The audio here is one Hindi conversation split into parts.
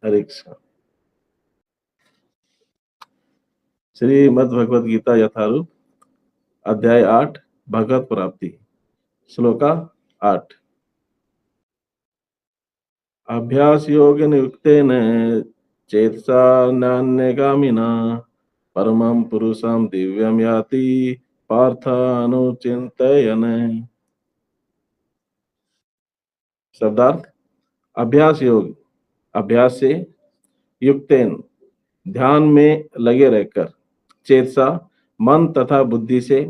हरे कृष्ण। श्रीमद् भगवद गीता यथारूप अध्याय 8 भगवत प्राप्ति श्लोका 8। अभ्यास योग नियुक्तेन चेतसा नान्यगामिना परमं पुरुषं दिव्यम याति पार्थ अनुचिंतयन्। शब्दार्थ: अभ्यास योग, अभ्यास से, युक्तेन ध्यान में लगे रहकर, चेतसा मन तथा बुद्धि से,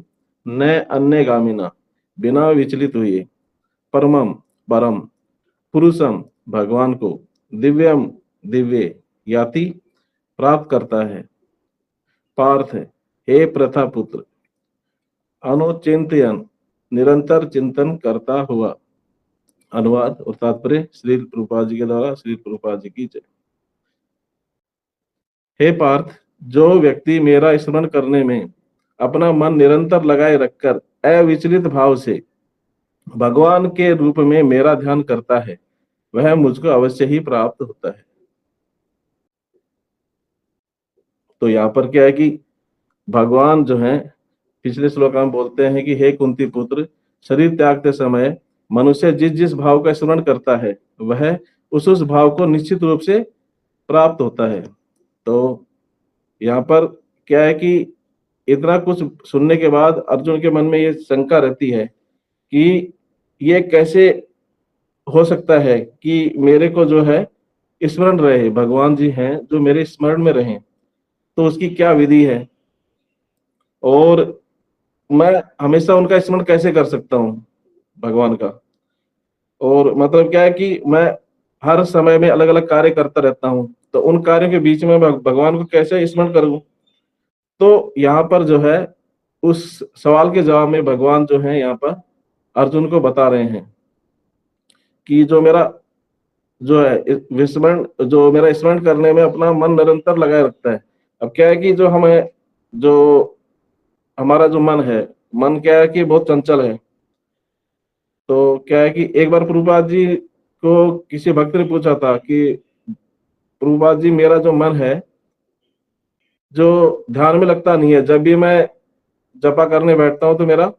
न अन्य गामिना बिना विचलित हुए, परमम परम, पुरुषम भगवान को, दिव्यम दिव्य, याति प्राप्त करता है। पार्थ हे प्रथा पुत्र, अनुचिंतयन निरंतर चिंतन करता हुआ। अनुवाद और तात्पर्य श्री प्रभुपाद जी के द्वारा। श्री प्रभुपाद जी की जय। हे पार्थ, जो व्यक्ति मेरा स्मरण करने में अपना मन निरंतर लगाए रखकर अविचलित भाव से भगवान के रूप में मेरा ध्यान करता है, वह मुझको अवश्य ही प्राप्त होता है। तो यहाँ पर क्या है कि भगवान जो है, पिछले श्लोक में बोलते हैं कि हे कुंती पुत्र, शरीर त्यागते समय मनुष्य जिस जिस भाव का स्मरण करता है, वह उस भाव को निश्चित रूप से प्राप्त होता है। तो यहाँ पर क्या है कि इतना कुछ सुनने के बाद अर्जुन के मन में ये शंका रहती है कि ये कैसे हो सकता है कि मेरे को जो है स्मरण रहे, भगवान जी हैं जो मेरे स्मरण में रहें, तो उसकी क्या विधि है और मैं हमेशा उनका स्मरण कैसे कर सकता हूँ भगवान का। और मतलब क्या है कि मैं हर समय में अलग अलग कार्य करता रहता हूँ, तो उन कार्यों के बीच में भगवान को कैसे स्मरण करूं। तो यहाँ पर जो है उस सवाल के जवाब में भगवान जो है यहाँ पर अर्जुन को बता रहे हैं कि जो मेरा जो है विस्मरण, जो मेरा स्मरण करने में अपना मन निरंतर लगाए रखता है। अब क्या है कि जो हमारा जो मन है, मन क्या है कि बहुत चंचल है। तो क्या है कि एक बार प्रभुपाद जी को किसी भक्त ने पूछा था कि प्रभुपाद जी, मेरा जो मन है जो ध्यान में लगता नहीं है, जब भी मैं जपा करने बैठता हूं तो मेरा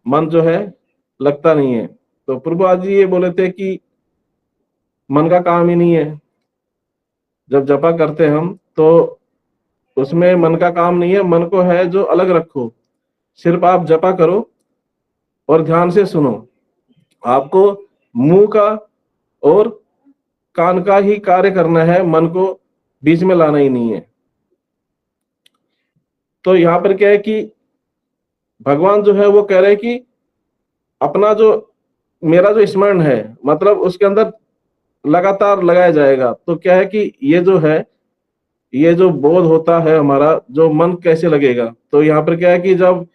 मन जो है लगता नहीं है। तो प्रभुपाद जी ये बोले थे कि मन का काम ही नहीं है। जब जपा करते हम तो उसमें मन का काम नहीं है, मन को है जो अलग रखो, सिर्फ आप जपा करो और ध्यान से सुनो। आपको मुंह का और कान का ही कार्य करना है, मन को बीच में लाना ही नहीं है। तो यहाँ पर क्या है कि भगवान जो है वो कह रहे हैं कि अपना जो मेरा जो स्मरण है, मतलब उसके अंदर लगातार लगाया जाएगा। तो क्या है कि ये जो है, ये जो बोध होता है हमारा, जो मन कैसे लगेगा। तो यहाँ पर क्या है कि जब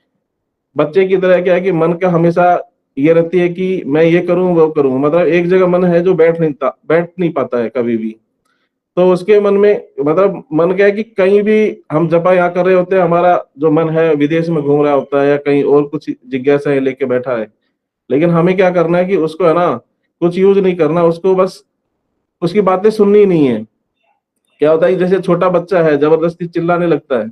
बच्चे की तरह क्या है कि मन का हमेशा ये रहती है कि मैं ये करूं वो करूं, मतलब एक जगह मन है जो बैठ नहीं पाता है कभी भी। तो उसके मन में मतलब मन क्या है कि कहीं भी हम जपा यहाँ कर रहे होते हैं, हमारा जो मन है विदेश में घूम रहा होता है या कहीं और कुछ जिज्ञासा लेके बैठा है। लेकिन हमें क्या करना है कि उसको है ना कुछ यूज नहीं करना, उसको बस उसकी बातें सुननी ही नहीं है। क्या होता है जैसे छोटा बच्चा है, जबरदस्ती चिल्लाने लगता है,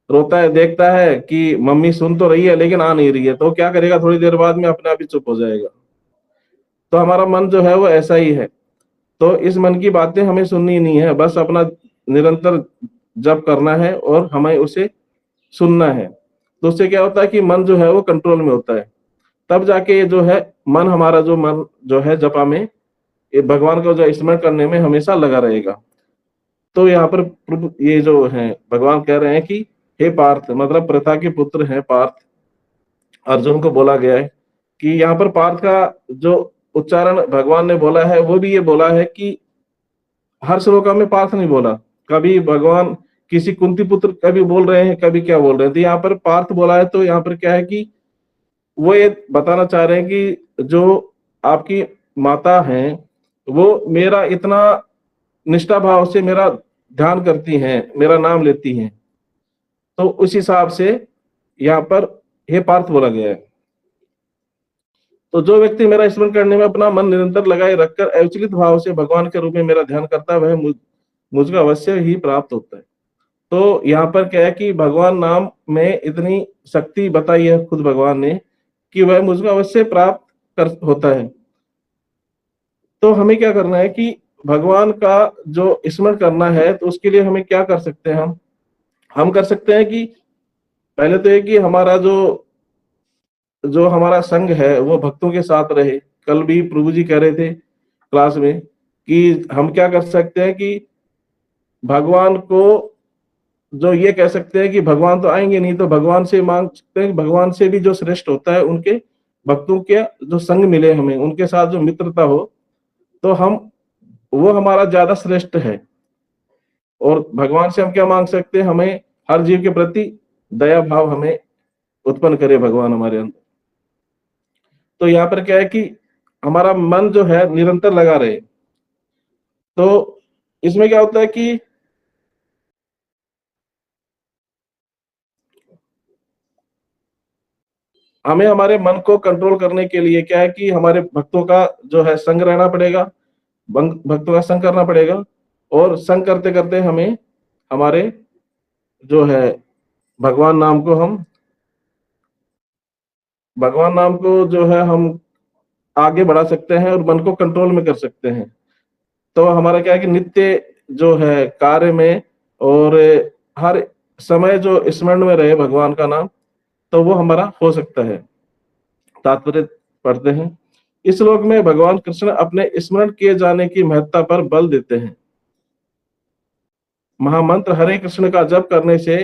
रोता है, देखता है कि मम्मी सुन तो रही है लेकिन आ नहीं रही है, तो क्या करेगा, थोड़ी देर बाद में अपने आप ही चुप हो जाएगा। तो हमारा मन जो है वो ऐसा ही है। तो इस मन की बातें हमें सुननी नहीं है, बस अपना निरंतर जप करना है और हमें उसे सुनना है। तो उससे क्या होता है कि मन जो है वो कंट्रोल में होता है। तब जाके ये जो है मन, हमारा जो मन जो है जपा में, ये भगवान को जो स्मरण करने में हमेशा लगा रहेगा। तो यहाँ पर ये जो है भगवान कह रहे हैं कि हे पार्थ, मतलब प्रथा के पुत्र हैं पार्थ, अर्जुन को बोला गया है कि यहाँ पर पार्थ का जो उच्चारण भगवान ने बोला है वो भी ये बोला है कि हर श्लोका में पार्थ नहीं बोला। कभी भगवान किसी कुंती पुत्र कभी बोल रहे हैं, कभी क्या बोल रहे हैं, तो यहाँ पर पार्थ बोला है। तो यहाँ पर क्या है कि वो ये बताना चाह रहे हैं कि जो आपकी माता हैं वो मेरा इतना निष्ठा भाव से मेरा ध्यान करती हैं, मेरा नाम लेती हैं। तो उस हिसाब से यहाँ पर हे पार्थ बोला गया है। तो जो व्यक्ति मेरा स्मरण करने में अपना मन निरंतर लगाए रखकर अविचलित भाव से भगवान के रूप में मेरा ध्यान करता है, वह मुझको अवश्य ही प्राप्त होता है। तो यहाँ पर क्या है कि भगवान नाम में इतनी शक्ति बताई है खुद भगवान ने कि वह मुझको अवश्य प्राप्त कर होता है। तो हमें क्या करना है कि भगवान का जो स्मरण करना है, तो उसके लिए हमें क्या कर सकते हैं हम कर सकते हैं कि पहले तो ये कि हमारा जो जो हमारा संग है वो भक्तों के साथ रहे। कल भी प्रभु जी कह रहे थे क्लास में कि हम क्या कर सकते हैं कि भगवान को जो ये कह सकते हैं कि भगवान तो आएंगे नहीं, तो भगवान से मांग सकते हैं कि भगवान से भी जो श्रेष्ठ होता है उनके भक्तों के जो संग मिले, हमें उनके साथ जो मित्रता हो, तो हम वो हमारा ज्यादा श्रेष्ठ है। और भगवान से हम क्या मांग सकते हैं, हमें हर जीव के प्रति दया भाव हमें उत्पन्न करे भगवान हमारे अंदर। तो यहाँ पर क्या है कि हमारा मन जो है निरंतर लगा रहे। तो इसमें क्या होता है कि हमें हमारे मन को कंट्रोल करने के लिए क्या है कि हमारे भक्तों का जो है संग रहना पड़ेगा, भक्तों का संग करना पड़ेगा। और संग करते करते हमें हमारे जो है भगवान नाम को हम भगवान नाम को जो है हम आगे बढ़ा सकते हैं और मन को कंट्रोल में कर सकते हैं। तो हमारा क्या है कि नित्य जो है कार्य में और हर समय जो स्मरण में रहे भगवान का नाम, तो वो हमारा हो सकता है। तात्पर्य पढ़ते हैं। इस श्लोक में भगवान कृष्ण अपने स्मरण किए जाने की महत्ता पर बल देते हैं। महामंत्र हरे कृष्ण का जप करने से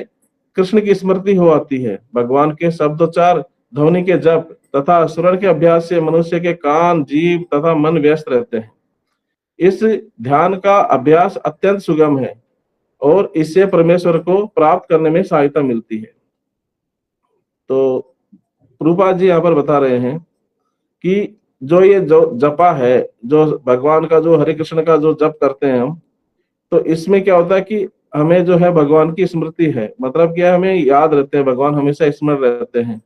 कृष्ण की स्मृति हो आती है। भगवान के शब्दोच्चार ध्वनि के जप तथा स्मरण के अभ्यास से मनुष्य के कान जीव तथा मन व्यस्त रहते हैं। इस ध्यान का अभ्यास अत्यंत सुगम है और इससे परमेश्वर को प्राप्त करने में सहायता मिलती है। तो प्रभुपाद जी यहाँ पर बता रहे हैं कि जो ये जो जपा है, जो भगवान का जो हरे कृष्ण का जो जप करते हैं हम, तो इसमें क्या होता है कि हमें जो है भगवान की स्मृति है, मतलब क्या हमें याद रहते हैं, भगवान हमेशा स्मरण रहते हैं।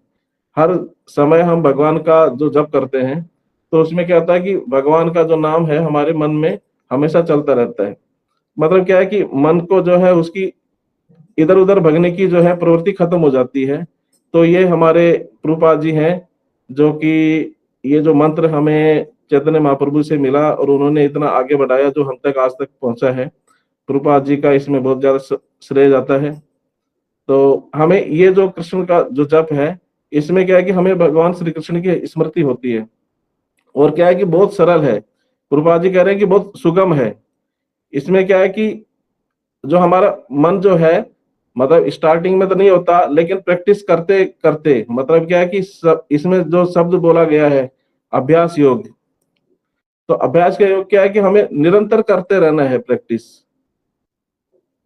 हर समय हम भगवान का जो जप करते हैं, तो उसमें क्या होता है कि भगवान का जो नाम है हमारे मन में हमेशा चलता रहता है। मतलब क्या है कि मन को जो है उसकी इधर उधर भगने की जो है प्रवृत्ति खत्म हो जाती है। तो ये हमारे प्रभुपाद जी हैं जो कि ये जो मंत्र हमें चैतन्य महाप्रभु से मिला और उन्होंने इतना आगे बढ़ाया जो हम तक आज तक पहुंचा है। प्रभुपाद जी का इसमें बहुत ज्यादा श्रेय जाता है। तो हमें ये जो कृष्ण का जो जप है, इसमें क्या है कि हमें भगवान श्री कृष्ण की स्मृति होती है। और क्या है कि बहुत सरल है। प्रभुपाद जी कह रहे हैं कि बहुत सुगम है। इसमें क्या है कि जो हमारा मन जो है, मतलब स्टार्टिंग में तो नहीं होता, लेकिन प्रैक्टिस करते करते मतलब क्या है कि इसमें जो शब्द बोला गया है अभ्यास योग, तो अभ्यास का योग क्या है कि हमें निरंतर करते रहना है प्रैक्टिस।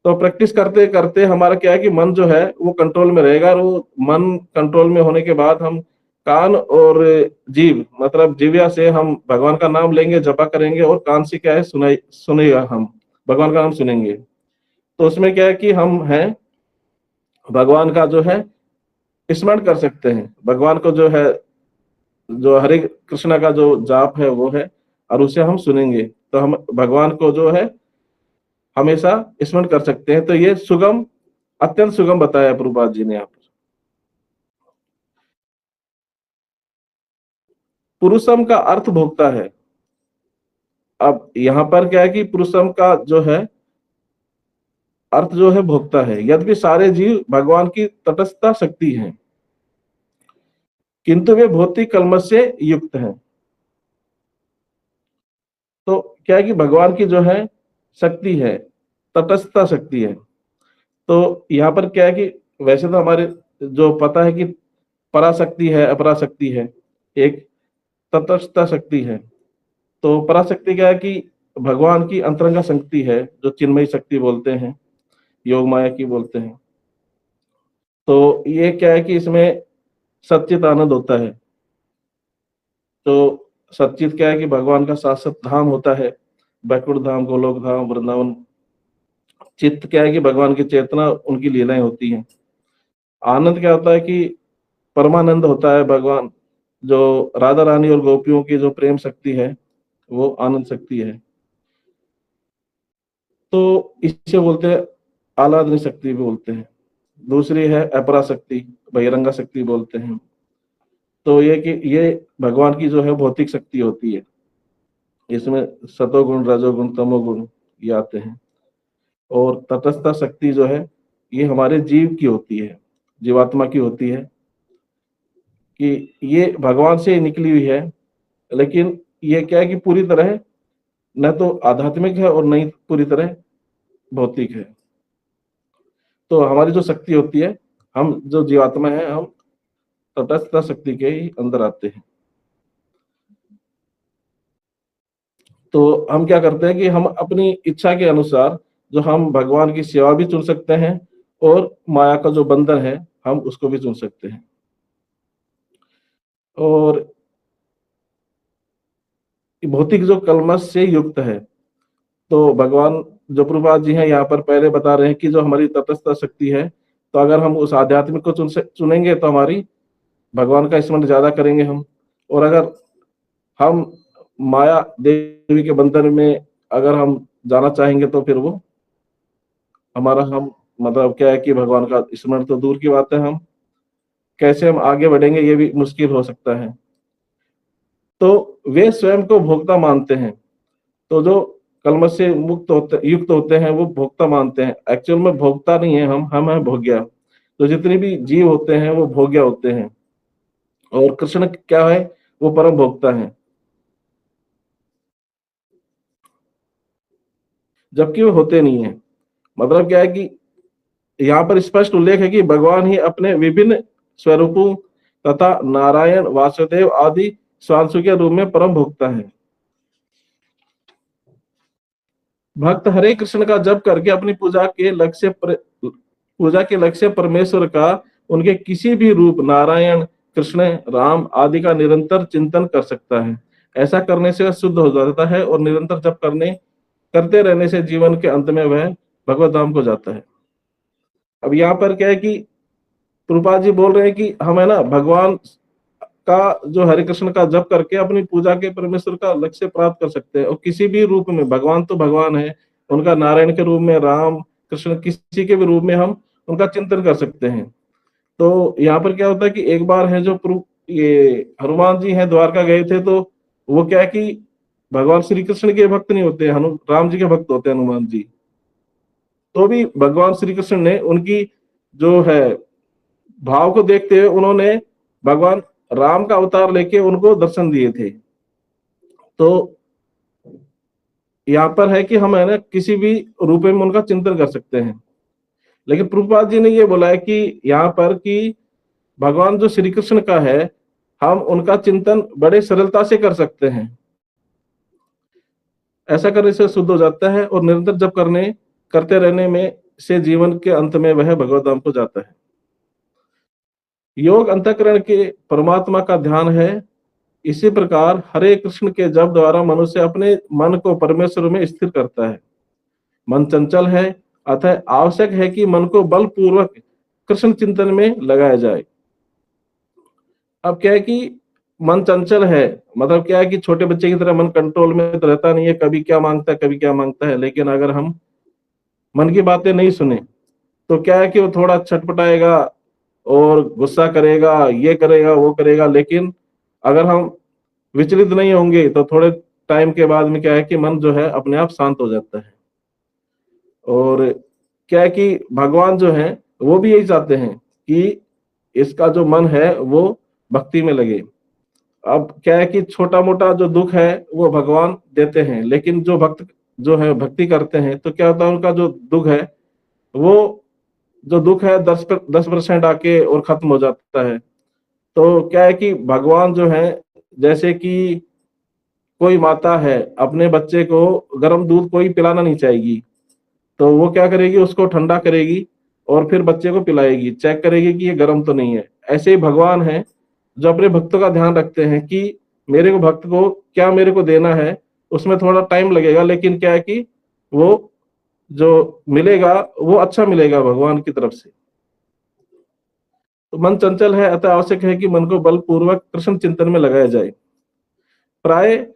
तो प्रैक्टिस करते करते हमारा क्या है कि मन जो है वो कंट्रोल में रहेगा, और वो मन कंट्रोल में होने के बाद हम कान और जीव, मतलब जीव्या से हम भगवान का नाम लेंगे, जपा करेंगे, और कान से क्या है सुनेगा, हम भगवान का नाम सुनेंगे। तो उसमें क्या है कि हम हैं भगवान का जो है स्मरण कर सकते हैं। भगवान को जो है जो हरे कृष्णा का जो जाप है वो है, और उसे हम सुनेंगे, तो हम भगवान को जो है हमेशा स्मरण कर सकते हैं। तो ये सुगम, अत्यंत सुगम बताया प्रभुपाद जी ने यहाँ पर। पुरुषम का अर्थ भोगता है। अब यहाँ पर क्या है कि पुरुषम का जो है अर्थ जो है भोगता है। यद्यपि सारे जीव भगवान की तटस्थता शक्ति हैं, किंतु वे भौतिक कलमश से युक्त हैं। तो क्या है कि भगवान की जो है शक्ति है, तटस्थता शक्ति है। तो यहाँ पर क्या है कि वैसे तो हमारे जो पता है कि पराशक्ति है, अपराशक्ति है, एक तटस्थता शक्ति है। तो पराशक्ति क्या है कि भगवान की अंतरंगा शक्ति है, जो चिन्मयी शक्ति बोलते हैं, योग माया की बोलते हैं। तो ये क्या है कि इसमें सच्चित आनंद होता है। तो सच्चित क्या है कि भगवान का शाश्वत धाम होता है, बैकुंठ धाम, गोलोक धाम, वृंदावन। चित्त क्या है कि भगवान की चेतना, उनकी लीलाएं होती हैं। आनंद क्या होता है कि परमानंद होता है। भगवान जो राधा रानी और गोपियों की जो प्रेम शक्ति है, वो आनंद शक्ति है। तो इसे बोलते हैं आह्लादनी शक्ति भी बोलते हैं। दूसरी है अपरा शक्ति, बहिरंगा शक्ति बोलते हैं। तो ये कि ये भगवान की जो है भौतिक शक्ति होती है, इसमें सतोगुण, रजोगुण, तमोगुण ये आते हैं। और तटस्थ शक्ति जो है ये हमारे जीव की होती है, जीवात्मा की होती है, कि ये भगवान से निकली हुई है, लेकिन ये क्या है कि पूरी तरह न तो आध्यात्मिक है और न ही पूरी तरह भौतिक है। तो हमारी जो शक्ति होती है, हम जो जीवात्मा है, हम तटस्थ शक्ति के ही अंदर आते हैं। तो हम क्या करते हैं कि हम अपनी इच्छा के अनुसार जो हम भगवान की सेवा भी चुन सकते हैं और माया का जो बंधन है हम उसको भी चुन सकते हैं। और भौतिक जो कलमश से युक्त है, तो भगवान जो प्रभुपाद जी हैं यहाँ पर पहले बता रहे हैं कि जो हमारी तटस्थ शक्ति है, तो अगर हम उस आध्यात्मिक को चुनेंगे तो हमारी भगवान का स्मरण ज्यादा करेंगे हम। और अगर हम माया देवी के बंधन में अगर हम जाना चाहेंगे तो फिर वो हमारा हम मतलब क्या है कि भगवान का स्मरण तो दूर की बात है, हम कैसे हम आगे बढ़ेंगे ये भी मुश्किल हो सकता है। तो वे स्वयं को भोक्ता मानते हैं। तो जो कलमश से मुक्त होते युक्त होते हैं वो भोक्ता मानते हैं। एक्चुअल में भोक्ता नहीं है, हम है भोग्या। तो जितने भी जीव होते हैं वो भोग्या होते हैं, और कृष्ण क्या है, वो परम भोक्ता है, जबकि वो होते नहीं है। मतलब क्या है कि यहाँ पर स्पष्ट उल्लेख है कि भगवान ही अपने विभिन्न स्वरूपों तथा नारायण, वासुदेव आदि स्वांशु के रूप में परम भोक्ता है। भक्त हरे कृष्ण का जप करके अपनी पूजा के लक्ष्य परमेश्वर का उनके किसी भी रूप नारायण, कृष्ण, राम आदि का निरंतर चिंतन कर सकता है। ऐसा करने से वह शुद्ध हो जाता है और निरंतर जप करते रहने से जीवन के अंत में वह भगवत धाम को जाता है। अब यहाँ पर क्या है कि प्रभुपाद जी बोल रहे हैं कि हम है ना भगवान का जो हरे कृष्ण का जप करके अपनी पूजा के परमेश्वर का लक्ष्य प्राप्त कर सकते हैं, और किसी भी रूप में भगवान तो भगवान है, उनका नारायण के रूप में, राम कृष्ण किसी के भी रूप में हम उनका चिंतन कर सकते हैं। तो यहाँ पर क्या होता है कि एक बार है जो ये हनुमान जी हैं द्वारका गए थे, तो वो क्या है कि भगवान श्री कृष्ण के भक्त नहीं होते, राम जी के भक्त होते हैं हनुमान जी। तो भी भगवान श्री कृष्ण ने उनकी जो है भाव को देखते हुए उन्होंने भगवान राम का अवतार लेके उनको दर्शन दिए थे। तो यहाँ पर है कि हम है ना किसी भी रूप में उनका चिंतन कर सकते हैं। लेकिन प्रभुपाद जी ने ये बोला है कि यहाँ पर कि भगवान जो श्री कृष्ण का है, हम उनका चिंतन बड़े सरलता से कर सकते हैं। ऐसा करने से शुद्ध हो जाता है और निरंतर जप करते रहने में से जीवन के अंत में वह भगवत धाम को जाता है। योग अंतःकरण के परमात्मा का ध्यान है। इसी प्रकार हरे कृष्ण के जप द्वारा मनुष्य अपने मन को परमेश्वर में स्थिर करता है। मन चंचल है, अतः आवश्यक है कि मन को बलपूर्वक कृष्ण चिंतन में लगाया जाए। अब क्या है कि मन चंचल है, मतलब क्या है कि छोटे बच्चे की तरह मन कंट्रोल में तो रहता नहीं है, कभी क्या मांगता है कभी क्या मांगता है। लेकिन अगर हम मन की बातें नहीं सुने तो क्या है कि वो थोड़ा छटपटाएगा और गुस्सा करेगा, ये करेगा वो करेगा। लेकिन अगर हम विचलित नहीं होंगे तो थोड़े टाइम के बाद में क्या है कि मन जो है अपने आप शांत हो जाता है। और क्या है कि भगवान जो है वो भी यही चाहते हैं कि इसका जो मन है वो भक्ति में लगे। अब क्या है कि छोटा मोटा जो दुख है वो भगवान देते हैं, लेकिन जो भक्त जो है भक्ति करते हैं तो क्या होता है, उनका जो दुख है वो जो दुख है 10% आके और खत्म हो जाता है। तो क्या है कि भगवान जो है, जैसे कि कोई माता है अपने बच्चे को गर्म दूध कोई पिलाना नहीं चाहेगी, तो वो क्या करेगी, उसको ठंडा करेगी और फिर बच्चे को पिलाएगी, चेक करेगी कि ये गर्म तो नहीं है। ऐसे ही भगवान है जो अपने भक्तों का ध्यान रखते हैं कि मेरे को भक्त को क्या मेरे को देना है। उसमें थोड़ा टाइम लगेगा, लेकिन क्या है कि वो जो मिलेगा वो अच्छा मिलेगा भगवान की तरफ से। तो मन चंचल है, अतः आवश्यक है कि मन को बलपूर्वक कृष्ण चिंतन में लगाया जाए। प्राय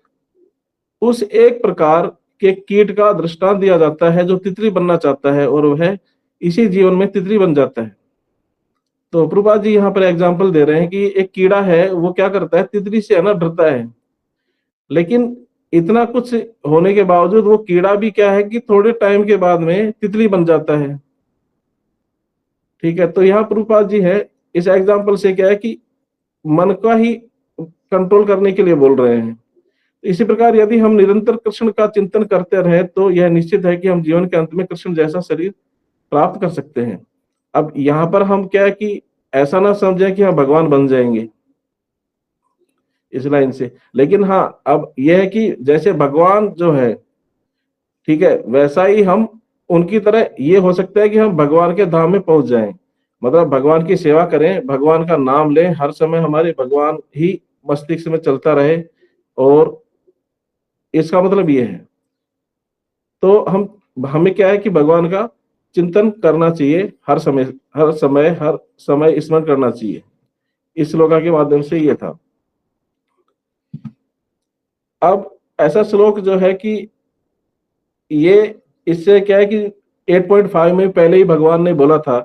उस एक प्रकार के कीट का दृष्टांत दिया जाता है जो तितली बनना चाहता है और वह इसी जीवन में तितली बन जाता है। तो प्रभुपाद जी यहाँ पर एग्जाम्पल दे रहे हैं कि एक कीड़ा है, वो क्या करता है, तितली से है ना डरता है, लेकिन इतना कुछ होने के बावजूद वो कीड़ा भी क्या है कि थोड़े टाइम के बाद में तितली बन जाता है। ठीक है, तो यहाँ प्रभुपाद जी है इस एग्जाम्पल से क्या है कि मन का ही कंट्रोल करने के लिए बोल रहे हैं। इसी प्रकार यदि हम निरंतर कृष्ण का चिंतन करते रहे तो यह निश्चित है कि हम जीवन के अंत में कृष्ण जैसा शरीर प्राप्त कर सकते हैं। अब यहाँ पर हम क्या है कि ऐसा ना समझें कि हम भगवान बन जाएंगे इस लाइन से, लेकिन हाँ, अब यह है कि जैसे भगवान जो है, ठीक है, वैसा ही हम उनकी तरह ये हो सकता है कि हम भगवान के धाम में पहुंच जाएं। मतलब भगवान की सेवा करें, भगवान का नाम लें, हर समय हमारे भगवान ही मस्तिष्क में चलता रहे, और इसका मतलब ये है। तो हमें क्या है कि भगवान का चिंतन करना चाहिए, हर समय स्मरण करना चाहिए। इस श्लोका के माध्यम से ये था। अब ऐसा श्लोक जो है कि ये इससे क्या है कि 8.5 में पहले ही भगवान ने बोला था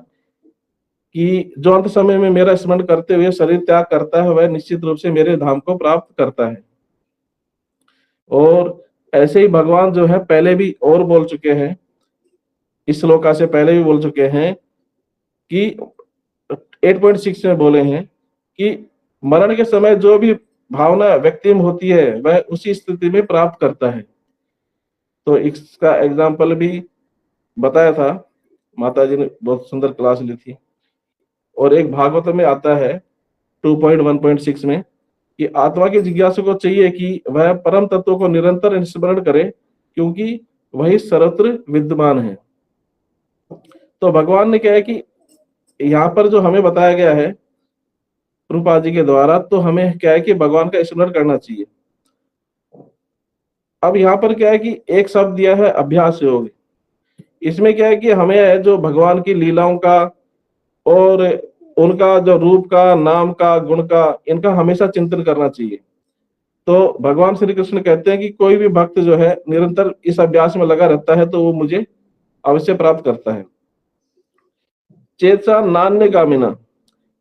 कि जो अंत समय में मेरा स्मरण करते हुए शरीर त्याग करता है वह निश्चित रूप से मेरे धाम को प्राप्त करता है। और ऐसे ही भगवान जो है पहले भी और बोल चुके हैं, इस श्लोका से पहले भी बोल चुके हैं कि 8.6 में बोले हैं कि मरण के समय जो भी भावना व्यक्ति में होती है वह उसी स्थिति में प्राप्त करता है। तो इसका एग्जाम्पल भी बताया था, माता जी ने बहुत सुंदर क्लास ली थी। और एक भागवत में आता है 2.1.6 में कि आत्मा के जिज्ञासु को चाहिए कि वह परम तत्व को निरंतर स्मरण करे क्योंकि वही सर्वत्र विद्यमान है। तो भगवान ने क्या है कि यहाँ पर जो हमें बताया गया है प्रभुपाद जी के द्वारा, तो हमें क्या है कि भगवान का स्मरण करना चाहिए। अब यहाँ पर क्या है कि एक शब्द दिया है अभ्यास योग। इसमें क्या है कि हमें जो भगवान की लीलाओं का और उनका जो रूप का, नाम का, गुण का, इनका हमेशा चिंतन करना चाहिए। तो भगवान श्री कृष्ण कहते हैं कि कोई भी भक्त जो है निरंतर इस अभ्यास में लगा रहता है तो वो मुझे अवश्य प्राप्त करता है। चेतसा नान्य गामिना,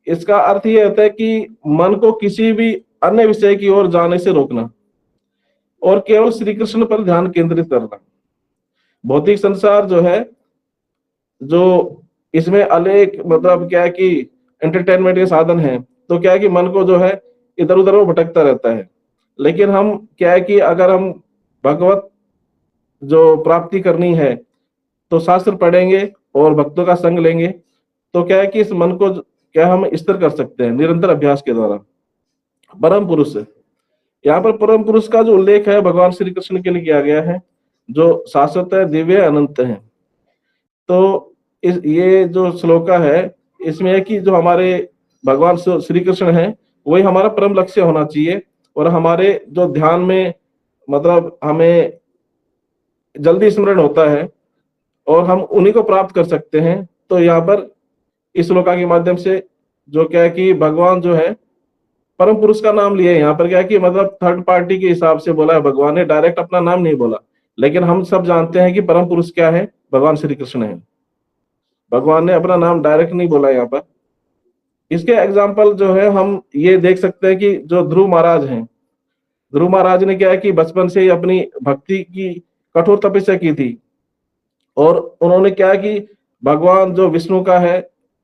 इसका अर्थ ये होता है कि मन को किसी भी अन्य विषय की ओर जाने से रोकना और केवल श्री कृष्ण पर ध्यान केंद्रित करना। भौतिक संसार जो है, जो इसमें अनेक मतलब क्या है कि एंटरटेनमेंट के साधन है, तो क्या है कि मन को जो है इधर उधर वो भटकता रहता है। लेकिन हम क्या है कि अगर हम भगवत जो प्राप्ति करनी है तो शास्त्र पढ़ेंगे और भक्तों का संग लेंगे, तो क्या है कि इस मन को क्या हम स्थिर कर सकते हैं निरंतर अभ्यास के द्वारा। परम पुरुष, यहाँ पर परम पुरुष का जो उल्लेख है भगवान श्री कृष्ण के लिए किया गया है, जो शाश्वत है, दिव्य, अनंत है। तो ये जो श्लोका है इसमें है कि जो हमारे भगवान श्री कृष्ण है वही हमारा परम लक्ष्य होना चाहिए, और हमारे जो ध्यान में मतलब हमें जल्दी स्मरण होता है और हम उन्हीं को प्राप्त कर सकते हैं। तो यहाँ पर इस श्लोका के माध्यम से जो क्या है कि भगवान जो है परम पुरुष का नाम लिए, यहाँ पर क्या है कि मतलब थर्ड पार्टी के हिसाब से बोला है, भगवान ने डायरेक्ट अपना नाम नहीं बोला। लेकिन हम सब जानते हैं कि परम पुरुष क्या है, भगवान श्री कृष्ण है। भगवान ने अपना नाम डायरेक्ट नहीं बोला यहाँ पर। इसके एग्जाम्पल जो है हम ये देख सकते हैं कि जो ध्रुव महाराज हैं, ध्रुव महाराज ने क्या है कि बचपन से ही अपनी भक्ति की कठोर तपस्या की थी, और उन्होंने क्या है कि भगवान जो विष्णु का है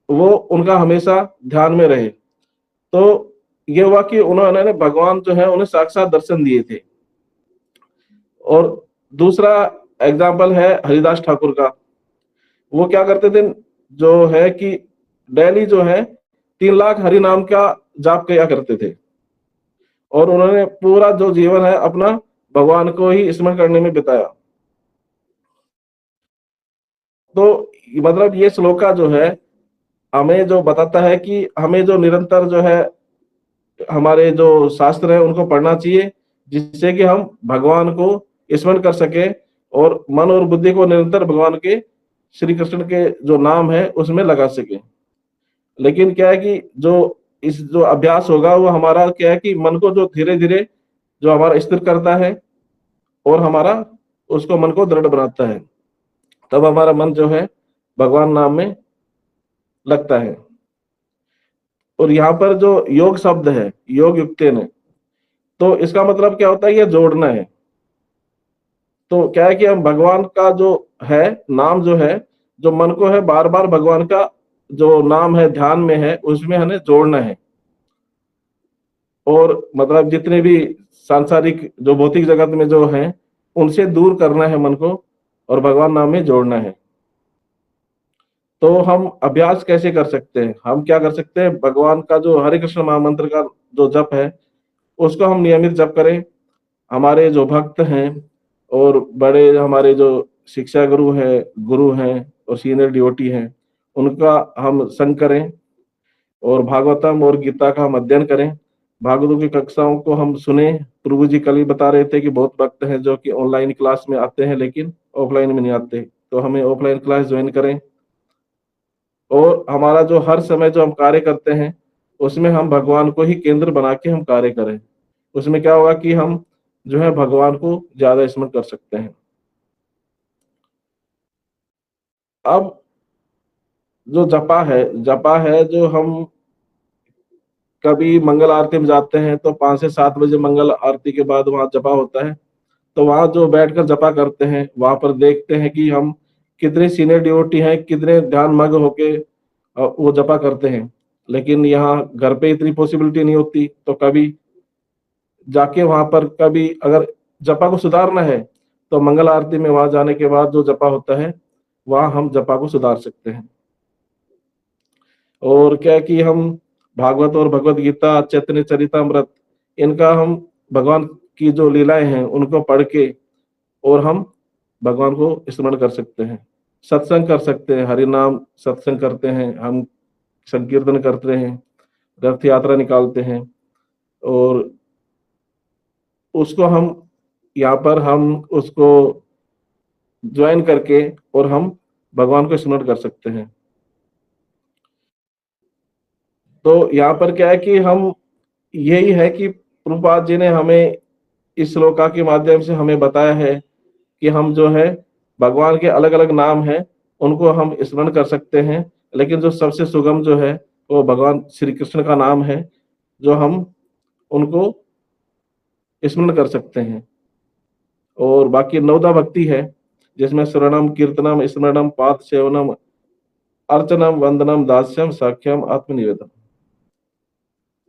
वो उनका हमेशा ध्यान में रहे। तो ये हुआ कि उन्होंने भगवान जो है उन्हें साक्षात दर्शन दिए थे। और दूसरा एग्जाम्पल है हरिदास ठाकुर का। वो क्या करते थे, जो है कि डेली जो है 3 लाख हरि नाम का जाप किया करते थे, और उन्होंने पूरा जो जीवन है अपना भगवान को ही स्मरण करने में बिताया। तो मतलब ये श्लोका जो है हमें जो बताता है कि हमें जो निरंतर जो है हमारे जो शास्त्र है उनको पढ़ना चाहिए, जिससे कि हम भगवान को स्मरण कर सके और मन और बुद्धि को निरंतर भगवान के श्री कृष्ण के जो नाम है उसमें लगा सके। लेकिन क्या है कि जो अभ्यास होगा वो हमारा क्या है कि मन को जो धीरे धीरे जो हमारा स्थिर करता है और हमारा उसको मन को दृढ़ बनाता है, तब हमारा मन जो है भगवान नाम में लगता है। और यहाँ पर जो योग शब्द है, योग युक्तेन है, तो इसका मतलब क्या होता है, ये जोड़ना है। तो क्या है कि हम भगवान का जो है नाम जो है, जो मन को है बार बार भगवान का जो नाम है ध्यान में है, उसमें हमें जोड़ना है। और मतलब जितने भी सांसारिक जो भौतिक जगत में जो है, उनसे दूर करना है मन को और भगवान नाम में जोड़ना है। तो हम अभ्यास कैसे कर सकते हैं? हम क्या कर सकते हैं, भगवान का जो हरे कृष्ण महामंत्र का जो जप है, उसको हम नियमित जप करें। हमारे जो भक्त हैं और बड़े हमारे जो शिक्षा गुरु हैं और सीनियर डिवोटी हैं, उनका हम संग करें और भागवतम और गीता का हम अध्ययन करें। भागवतों की कक्षाओं को हम सुने। प्रभु जी कल ही बता रहे थे कि बहुत भक्त हैं जो कि ऑनलाइन क्लास में आते हैं लेकिन ऑफलाइन में नहीं आते, तो हमें ऑफलाइन क्लास ज्वाइन करें। और हमारा जो हर समय जो हम कार्य करते हैं, उसमें हम भगवान को ही केंद्र बना के हम कार्य करें। उसमें क्या होगा कि हम जो है भगवान को ज्यादा स्मरण कर सकते हैं। अब जो जपा है जो हम कभी मंगल आरती में जाते हैं तो 5 से 7 बजे मंगल आरती के बाद वहां जपा होता है। तो वहां जो बैठकर जपा करते हैं, वहां पर देखते हैं कि हम कितने सीनियर डिवोटी हैं, कितने ध्यान मग्न होके वो जपा करते हैं। लेकिन यहाँ घर पे इतनी पॉसिबिलिटी नहीं होती, तो कभी जाके वहां पर कभी अगर जपा को सुधारना है, तो मंगल आरती में वहां जाने के बाद जो जपा होता है, वहां हम जपा को सुधार सकते हैं। और क्या है कि हम भागवत और भगवत गीता, चैतन्य चरितमृत, इनका हम भगवान की जो लीलाएं हैं उनको पढ़ के और हम भगवान को स्मरण कर सकते हैं। सत्संग कर सकते हैं, हरि नाम सत्संग करते हैं, हम संकीर्तन करते हैं, रथ यात्रा निकालते हैं। और उसको हम यहाँ पर हम उसको ज्वाइन करके और हम भगवान को स्मरण कर सकते हैं। तो यहाँ पर क्या है कि हम यही है कि प्रभुपाद जी ने हमें इस श्लोका के माध्यम से हमें बताया है कि हम जो है भगवान के अलग अलग नाम हैं, उनको हम स्मरण कर सकते हैं। लेकिन जो सबसे सुगम जो है वो भगवान श्री कृष्ण का नाम है, जो हम उनको स्मरण कर सकते हैं। और बाकी नवदा भक्ति है, जिसमें श्रवणम कीर्तनम स्मरणम पाद सेवनम अर्चनम वंदनम दास्यम साख्यम आत्मनिवेदन।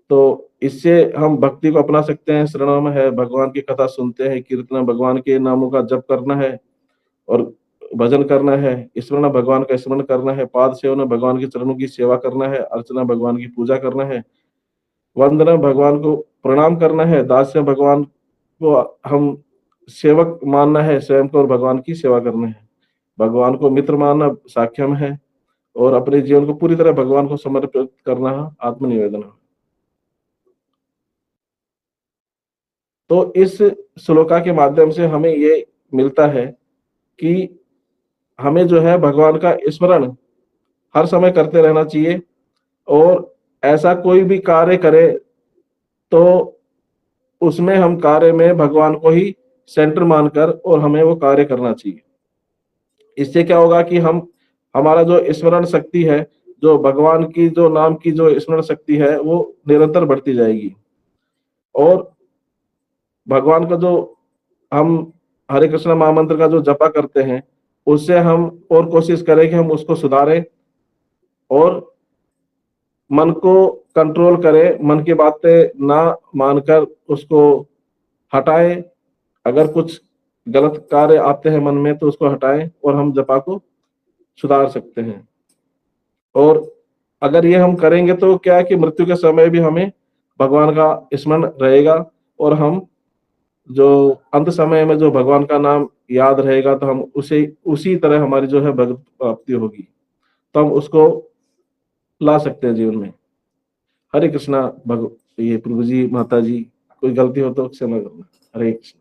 तो इससे हम भक्ति को अपना सकते हैं। श्रवणम है भगवान की कथा सुनते हैं, कीर्तन भगवान के नामों का जप करना है और भजन करना है, स्मरण भगवान का स्मरण करना है, पाद सेवन भगवान के चरणों की सेवा करना है, अर्चना भगवान की पूजा करना है, वंदना भगवान को प्रणाम करना है, दास्य भगवान को हम सेवक मानना है स्वयं को और भगवान की सेवा करना है, भगवान को मित्र मानना साख्यम है, और अपने जीवन को पूरी तरह भगवान को समर्पित करना है आत्मनिवेदन। तो इस श्लोका के माध्यम से हमें ये मिलता है कि हमें जो है भगवान का स्मरण हर समय करते रहना चाहिए। और ऐसा कोई भी कार्य करे तो उसमें हम कार्य में भगवान को ही सेंटर मानकर और हमें वो कार्य करना चाहिए। इससे क्या होगा कि हम हमारा जो स्मरण शक्ति है, जो भगवान की जो नाम की जो स्मरण शक्ति है, वो निरंतर बढ़ती जाएगी। और भगवान का जो हम हरे कृष्ण महामंत्र का जो जपा करते हैं, उससे हम और कोशिश करें कि हम उसको सुधारें और मन को कंट्रोल करें, मन की बातें ना मानकर उसको हटाएं। अगर कुछ गलत कार्य आते हैं मन में तो उसको हटाएं और हम जपा को सुधार सकते हैं। और अगर ये हम करेंगे तो क्या है कि मृत्यु के समय भी हमें भगवान का स्मरण रहेगा और हम जो अंत समय में जो भगवान का नाम याद रहेगा तो हम उसे उसी तरह हमारी जो है भगवत प्राप्ति होगी, तो हम उसको ला सकते हैं जीवन में। हरे कृष्णा। ये प्रभु जी माता जी कोई गलती हो तो क्षमा करना। हरे कृष्ण।